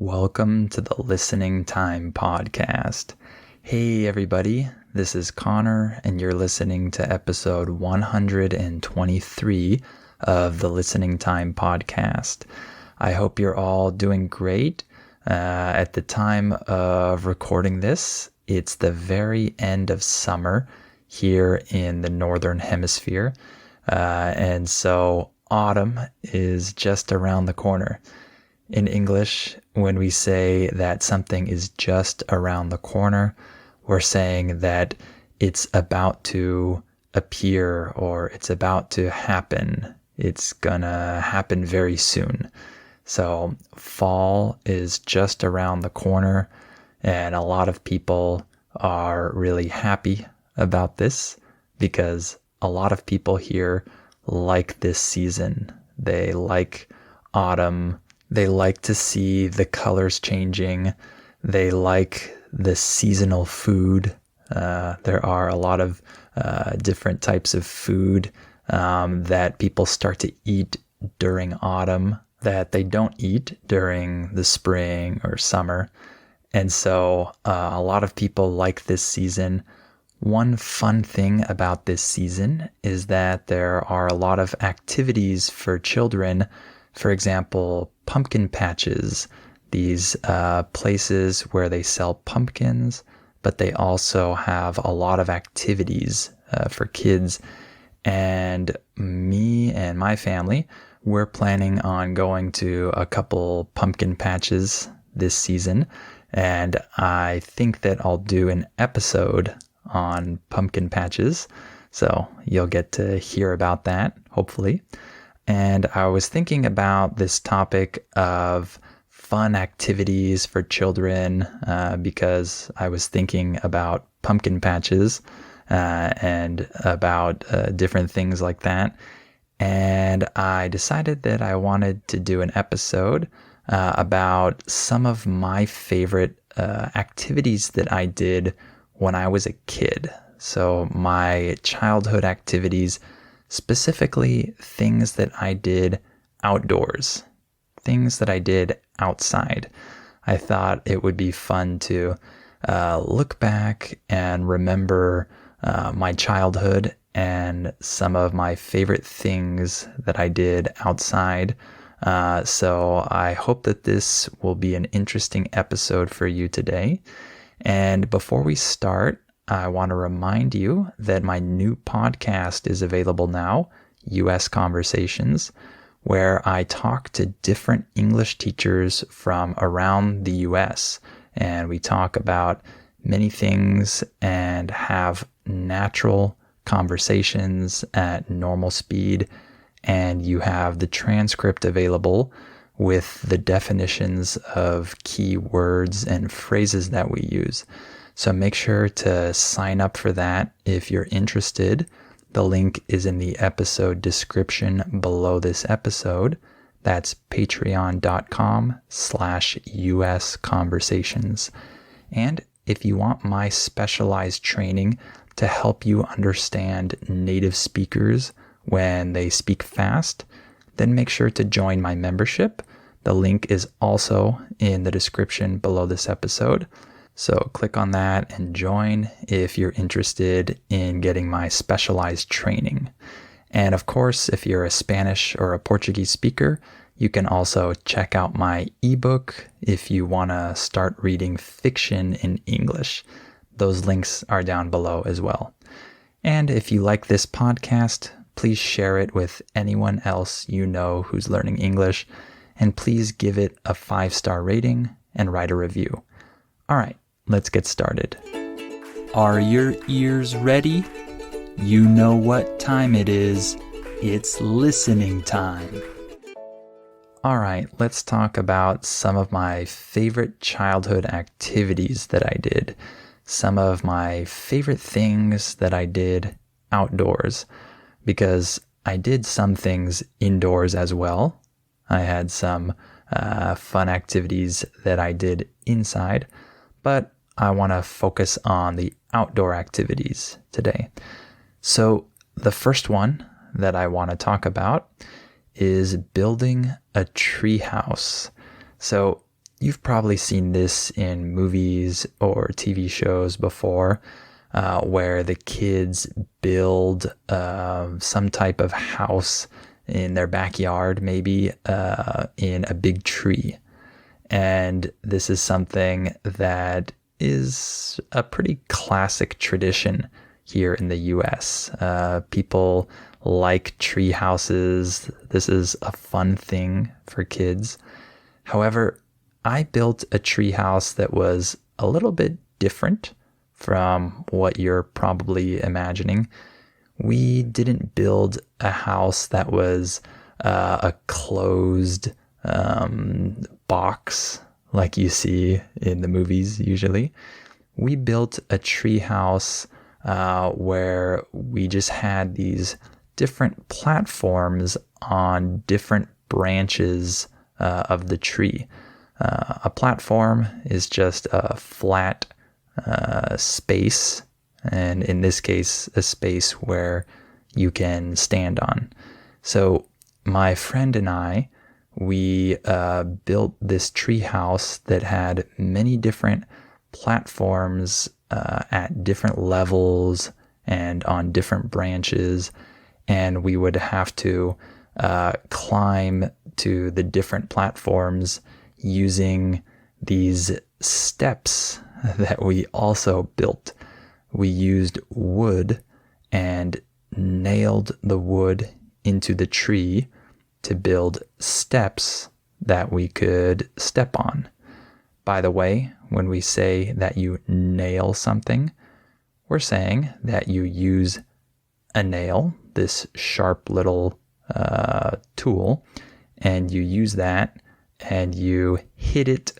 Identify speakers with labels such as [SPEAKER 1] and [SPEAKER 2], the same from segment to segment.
[SPEAKER 1] Welcome to the Listening Time Podcast. Hey everybody, this is Connor and you're listening to episode 123 of the Listening Time Podcast. I hope you're all doing great. At the time of recording this, it's the very end of summer here in the Northern Hemisphere. And so autumn is just around the corner. In English, when we say that something is just around the corner, we're saying that it's about to appear or it's about to happen. It's gonna happen very soon. So fall is just around the corner, and a lot of people are really happy about this because a lot of people here like this season. They like autumn. They like to see the colors changing. They like the seasonal food. There are a lot of different types of food that people start to eat during autumn that they don't eat during the spring or summer. And so a lot of people like this season. One fun thing about this season is that there are a lot of activities for children. For example, pumpkin patches, these places where they sell pumpkins, but they also have a lot of activities for kids. And me and my family, we're planning on going to a couple pumpkin patches this season. And I think that I'll do an episode on pumpkin patches. So you'll get to hear about that, hopefully. And I was thinking about this topic of fun activities for children because I was thinking about pumpkin patches and about different things like that. And I decided that I wanted to do an episode about some of my favorite activities that I did when I was a kid. So my childhood activities, specifically things that I did outdoors, things that I did outside. I thought it would be fun to look back and remember my childhood and some of my favorite things that I did outside. So I hope that this will be an interesting episode for you today. And before we start, I want to remind you that my new podcast is available now, US Conversations, where I talk to different English teachers from around the US. And we talk about many things and have natural conversations at normal speed. And you have the transcript available with the definitions of key words and phrases that we use. So make sure to sign up for that if you're interested. The link is in the episode description below this episode. That's patreon.com/US Conversations. And if you want my specialized training to help you understand native speakers when they speak fast, then make sure to join my membership. The link is also in the description below this episode. So click on that and join if you're interested in getting my specialized training. And of course, if you're a Spanish or a Portuguese speaker, you can also check out my ebook if you want to start reading fiction in English. Those links are down below as well. And if you like this podcast, please share it with anyone else you know who's learning English. And please give it a 5-star rating and write a review. All right. Let's get started. Are your ears ready? You know what time it is. It's listening time. All right, let's talk about some of my favorite childhood activities that I did. Some of my favorite things that I did outdoors, because I did some things indoors as well. I had some fun activities that I did inside, but I want to focus on the outdoor activities today. So the first one that I want to talk about is building a tree house. So you've probably seen this in movies or TV shows before, where the kids build some type of house in their backyard, maybe in a big tree. And this is something that is a pretty classic tradition here in the US. People like tree houses. This is a fun thing for kids. However, I built a tree house that was a little bit different from what you're probably imagining. We didn't build a house that was a closed box like you see in the movies usually. We built a tree house where we just had these different platforms on different branches of the tree. A platform is just a flat space, and in this case, a space where you can stand on. So my friend and I, we built this tree house that had many different platforms at different levels and on different branches, and we would have to climb to the different platforms using these steps that we also built. We used wood and nailed the wood into the tree to build steps that we could step on. By the way, when we say that you nail something, we're saying that you use a nail, this sharp little tool, and you use that and you hit it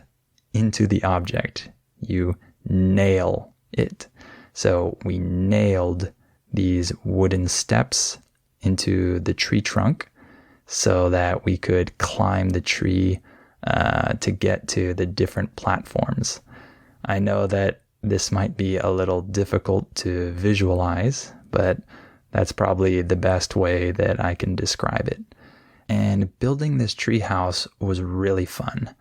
[SPEAKER 1] into the object. You nail it. So we nailed these wooden steps into the tree trunk so that we could climb the tree to get to the different platforms. I know that this might be a little difficult to visualize, but that's probably the best way that I can describe it. And building this tree house was really fun.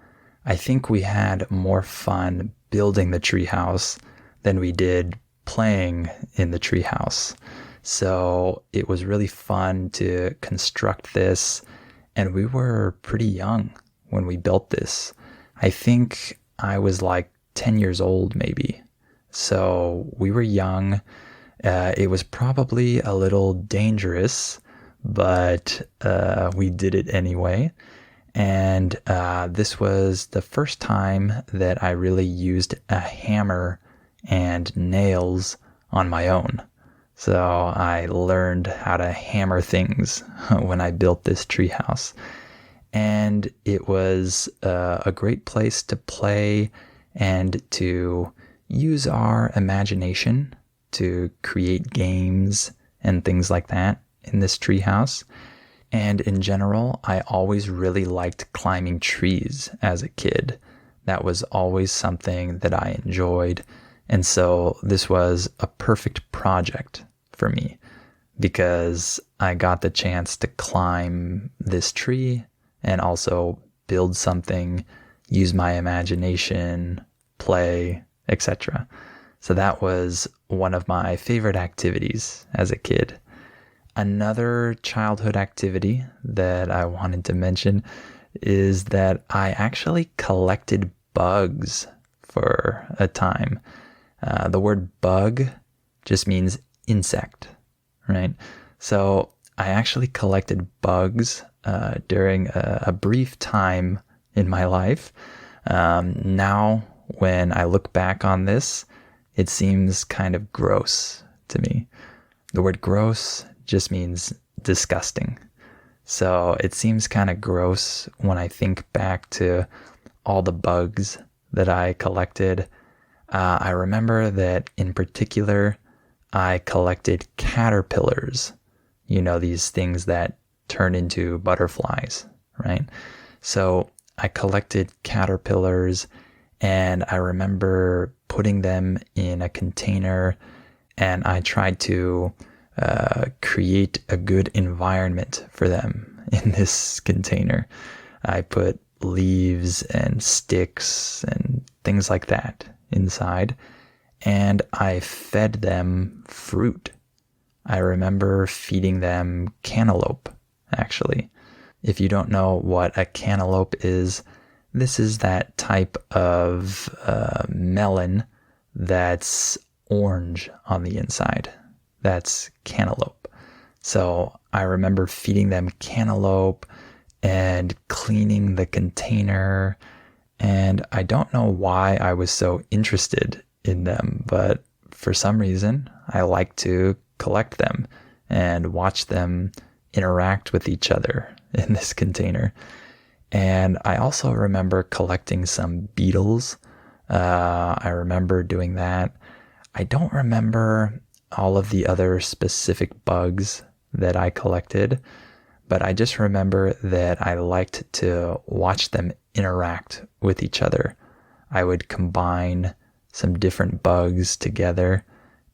[SPEAKER 1] I think we had more fun building the tree house than we did playing in the tree house. So it was really fun to construct this, and we were pretty young when we built this. I think I was like 10 years old maybe. So we were young. It was probably a little dangerous, but we did it anyway. And this was the first time that I really used a hammer and nails on my own. So I learned how to hammer things when I built this treehouse. And it was a great place to play and to use our imagination to create games and things like that in this treehouse. And in general, I always really liked climbing trees as a kid. That was always something that I enjoyed. And so this was a perfect project for me because I got the chance to climb this tree and also build something, use my imagination, play, etc. So that was one of my favorite activities as a kid. Another childhood activity that I wanted to mention is that I actually collected bugs for a time. The word bug just means insect, right? So I actually collected bugs during a brief time in my life. Now, when I look back on this, it seems kind of gross to me. The word gross just means disgusting. So it seems kind of gross when I think back to all the bugs that I collected. I remember that in particular, I collected caterpillars. You know, these things that turn into butterflies, right? So I collected caterpillars, and I remember putting them in a container, and I tried to create a good environment for them in this container. I put leaves and sticks and things like that inside. And I fed them fruit. I remember feeding them cantaloupe, actually. If you don't know what a cantaloupe is, this is that type of melon that's orange on the inside. That's cantaloupe. So I remember feeding them cantaloupe and cleaning the container. And I don't know why I was so interested in them, but for some reason, I like to collect them and watch them interact with each other in this container. And I also remember collecting some beetles. I remember doing that. I don't remember all of the other specific bugs that I collected, but I just remember that I liked to watch them interact with each other. I would combine some different bugs together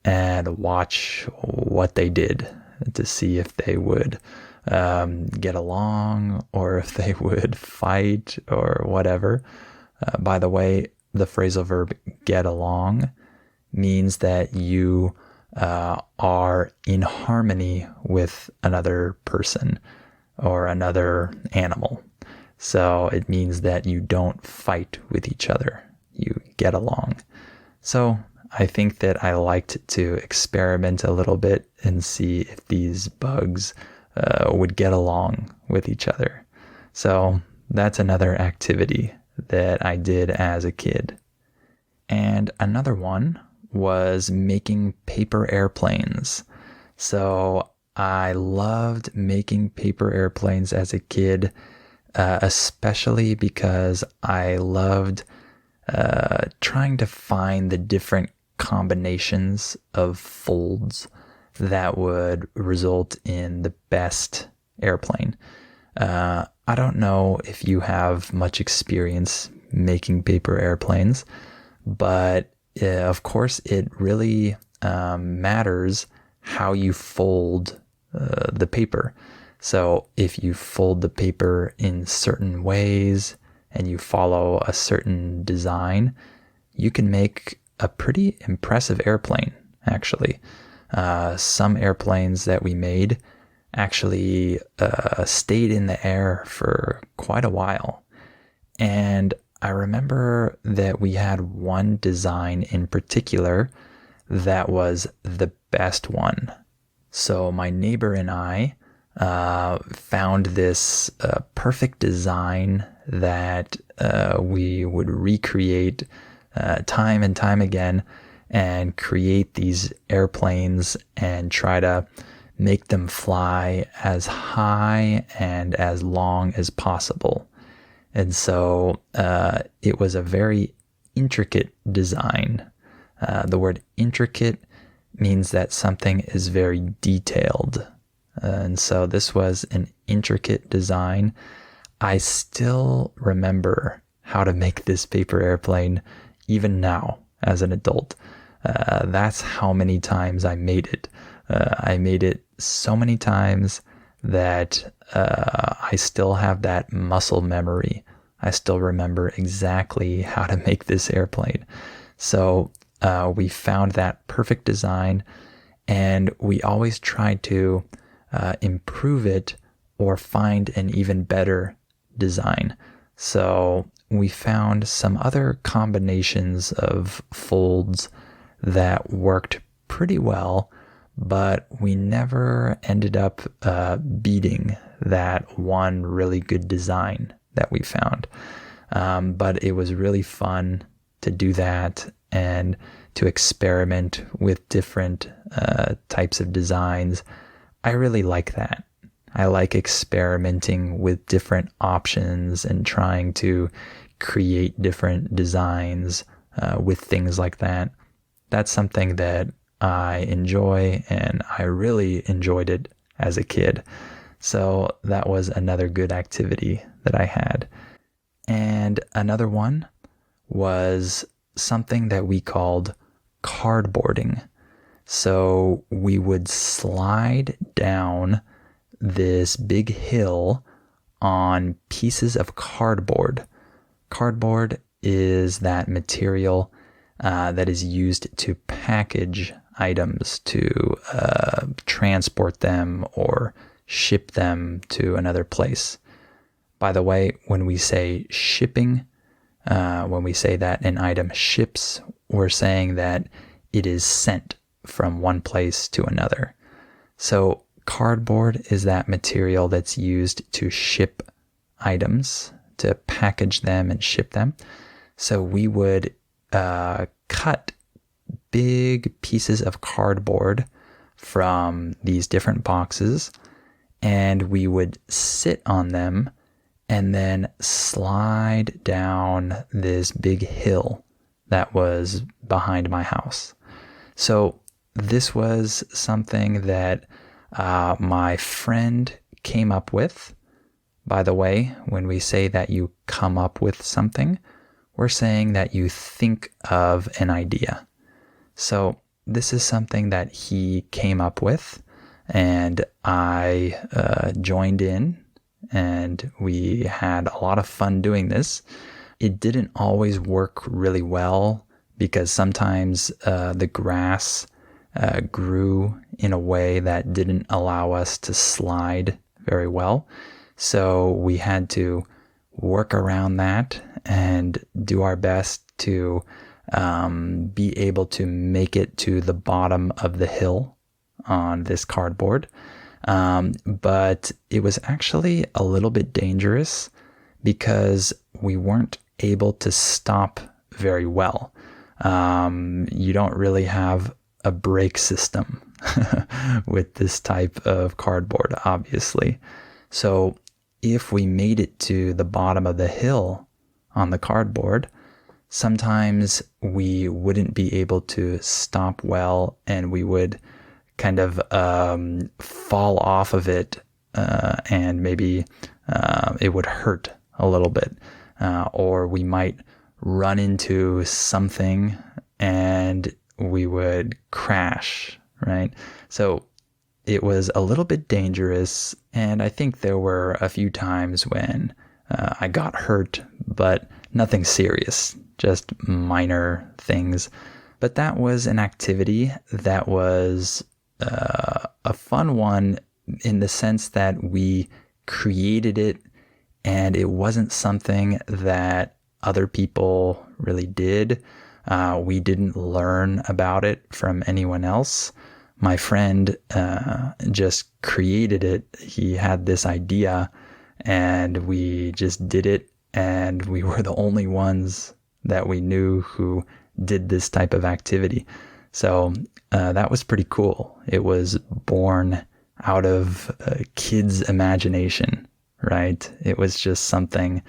[SPEAKER 1] and watch what they did to see if they would get along or if they would fight or whatever. By the way, the phrasal verb get along means that you are in harmony with another person or another animal. So it means that you don't fight with each other. You get along. So I think that I liked to experiment a little bit and see if these bugs would get along with each other. So that's another activity that I did as a kid. And another one was making paper airplanes. So I loved making paper airplanes as a kid, especially because I loved trying to find the different combinations of folds that would result in the best airplane. I don't know if you have much experience making paper airplanes, but of course it really matters how you fold the paper. So if you fold the paper in certain ways and you follow a certain design, you can make a pretty impressive airplane, actually. Some airplanes that we made actually stayed in the air for quite a while. And I remember that we had one design in particular that was the best one. So my neighbor and I found this perfect design that we would recreate time and time again and create these airplanes and try to make them fly as high and as long as possible. And so it was a very intricate design. The word intricate means that something is very detailed. And so this was an intricate design. I still remember how to make this paper airplane even now as an adult. That's how many times I made it. I made it so many times that I still have that muscle memory. I still remember exactly how to make this airplane. So we found that perfect design, and we always tried to improve it or find an even better design. So we found some other combinations of folds that worked pretty well, but we never ended up beating that one really good design that we found. But it was really fun to do that and to experiment with different types of designs. I really like that. I like experimenting with different options and trying to create different designs with things like that. That's something that I enjoy, and I really enjoyed it as a kid. So that was another good activity that I had. And another one was something that we called cardboarding. So we would slide down this big hill on pieces of cardboard. Cardboard is that material that is used to package items, to transport them or ship them to another place. By the way, when we say shipping, when we say that an item ships, we're saying that it is sent from one place to another. So cardboard is that material that's used to ship items, to package them and ship them. So we would cut big pieces of cardboard from these different boxes, and we would sit on them and then slide down this big hill that was behind my house. So this was something that my friend came up with. By the way, when we say that you come up with something, we're saying that you think of an idea. So this is something that he came up with, and I joined in, and we had a lot of fun doing this. It didn't always work really well because sometimes the grass grew in a way that didn't allow us to slide very well. So we had to work around that and do our best to be able to make it to the bottom of the hill on this cardboard. But it was actually a little bit dangerous because we weren't able to stop very well. You don't really have a brake system with this type of cardboard, obviously. So if we made it to the bottom of the hill on the cardboard, sometimes we wouldn't be able to stop well, and we would kind of fall off of it, and maybe it would hurt a little bit, or we might run into something and we would crash, right? So it was a little bit dangerous, and I think there were a few times when I got hurt, but nothing serious, just minor things. But that was an activity that was a fun one in the sense that we created it, and it wasn't something that other people really did. We didn't learn about it from anyone else. My friend just created it. He had this idea, and we just did it, and we were the only ones that we knew who did this type of activity. So that was pretty cool. It was born out of a kid's imagination, right? It was just something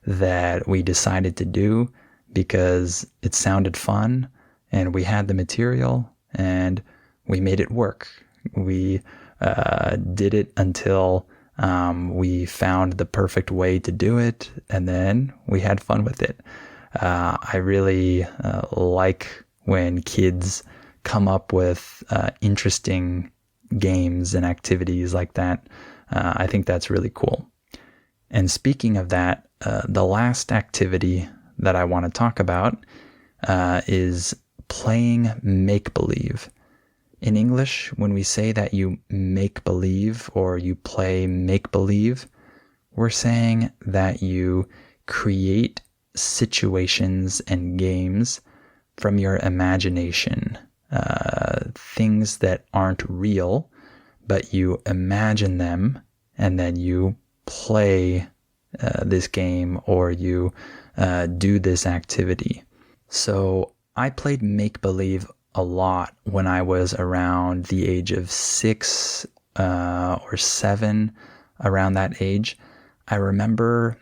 [SPEAKER 1] that we decided to do because it sounded fun, and we had the material, and we made it work. We did it until we found the perfect way to do it, and then we had fun with it. I really like when kids come up with interesting games and activities like that. I think that's really cool. And speaking of that, the last activity that I want to talk about is playing make-believe. In English, when we say that you make believe or you play make-believe, we're saying that you create situations and games from your imagination, things that aren't real, but you imagine them, and then you play this game, or you do this activity. So I played make-believe a lot when I was around the age of 6 or 7, around that age. I remember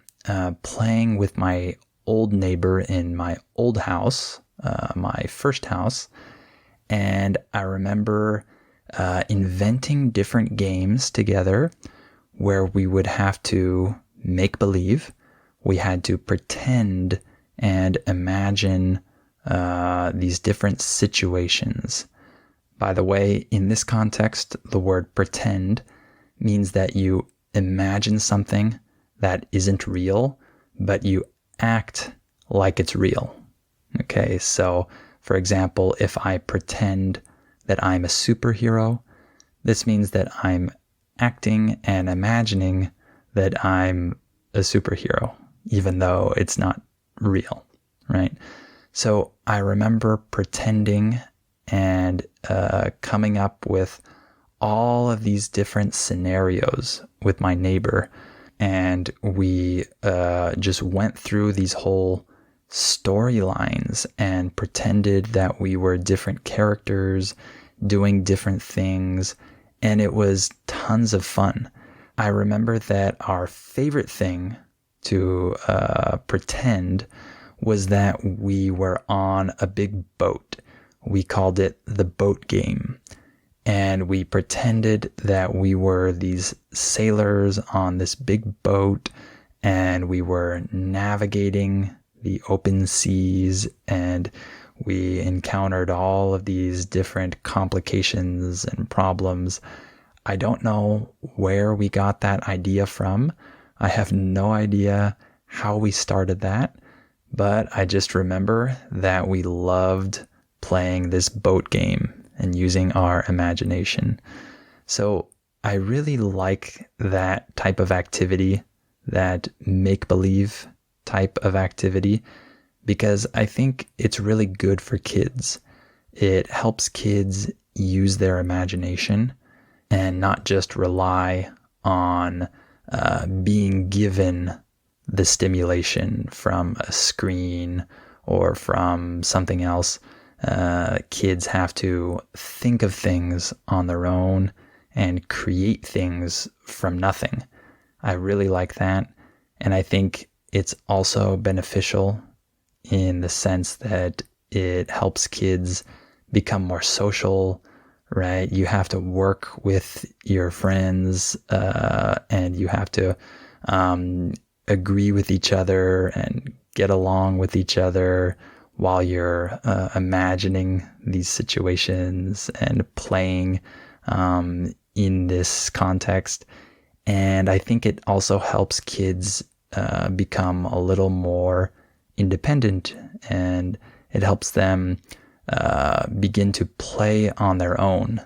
[SPEAKER 1] playing with my old neighbor in my old house, my first house, and I remember inventing different games together where we would have to make believe. We had to pretend and imagine these different situations. By the way, in this context, the word pretend means that you imagine something that isn't real, but you act like it's real. Okay, so for example, if I pretend that I'm a superhero, this means that I'm acting and imagining that I'm a superhero, even though it's not real, right? So I remember pretending and coming up with all of these different scenarios with my neighbor. And we just went through these whole storylines and pretended that we were different characters doing different things. And it was tons of fun. I remember that our favorite thing to pretend was that we were on a big boat. We called it the boat game. And we pretended that we were these sailors on this big boat, and we were navigating the open seas, and we encountered all of these different complications and problems. I don't know where we got that idea from. I have no idea how we started that, but I just remember that we loved playing this boat game and using our imagination. So I really like that type of activity, that make-believe type of activity, because I think it's really good for kids. It helps kids use their imagination and not just rely on being given the stimulation from a screen or from something else. Kids have to think of things on their own and create things from nothing. I really like that. And I think it's also beneficial in the sense that it helps kids become more social, right? You have to work with your friends and you have to agree with each other and get along with each other while you're imagining these situations and playing in this context. And I think it also helps kids become a little more independent, and it helps them begin to play on their own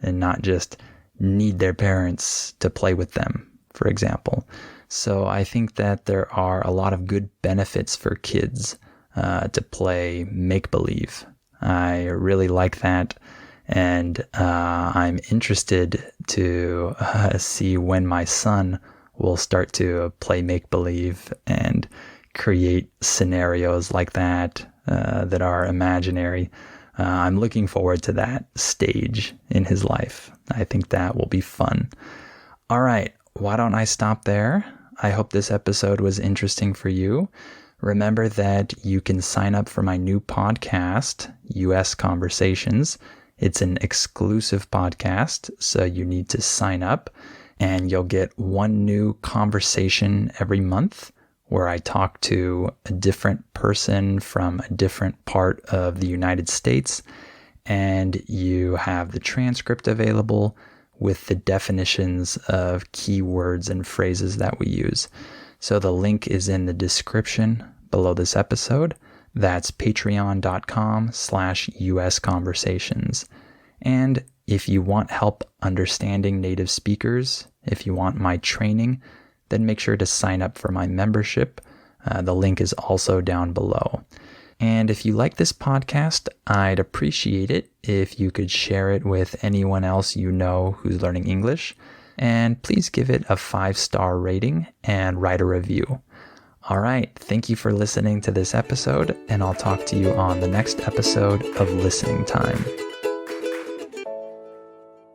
[SPEAKER 1] and not just need their parents to play with them, for example. So I think that there are a lot of good benefits for kids to play make-believe. I really like that, and I'm interested to see when my son will start to play make-believe and create scenarios like that that are imaginary. I'm looking forward to that stage in his life. I think that will be fun. All right, why don't I stop there? I hope this episode was interesting for you. Remember that you can sign up for my new podcast, US Conversations. It's an exclusive podcast, so you need to sign up, and you'll get one new conversation every month where I talk to a different person from a different part of the United States, and you have the transcript available with the definitions of keywords and phrases that we use. So the link is in the description below this episode. That's patreon.com/US Conversations. And if you want help understanding native speakers, if you want my training, then make sure to sign up for my membership. The link is also down below. And if you like this podcast, I'd appreciate it if you could share it with anyone else you know who's learning English. And please give it a 5-star rating and write a review. All right, thank you for listening to this episode, and I'll talk to you on the next episode of Listening Time.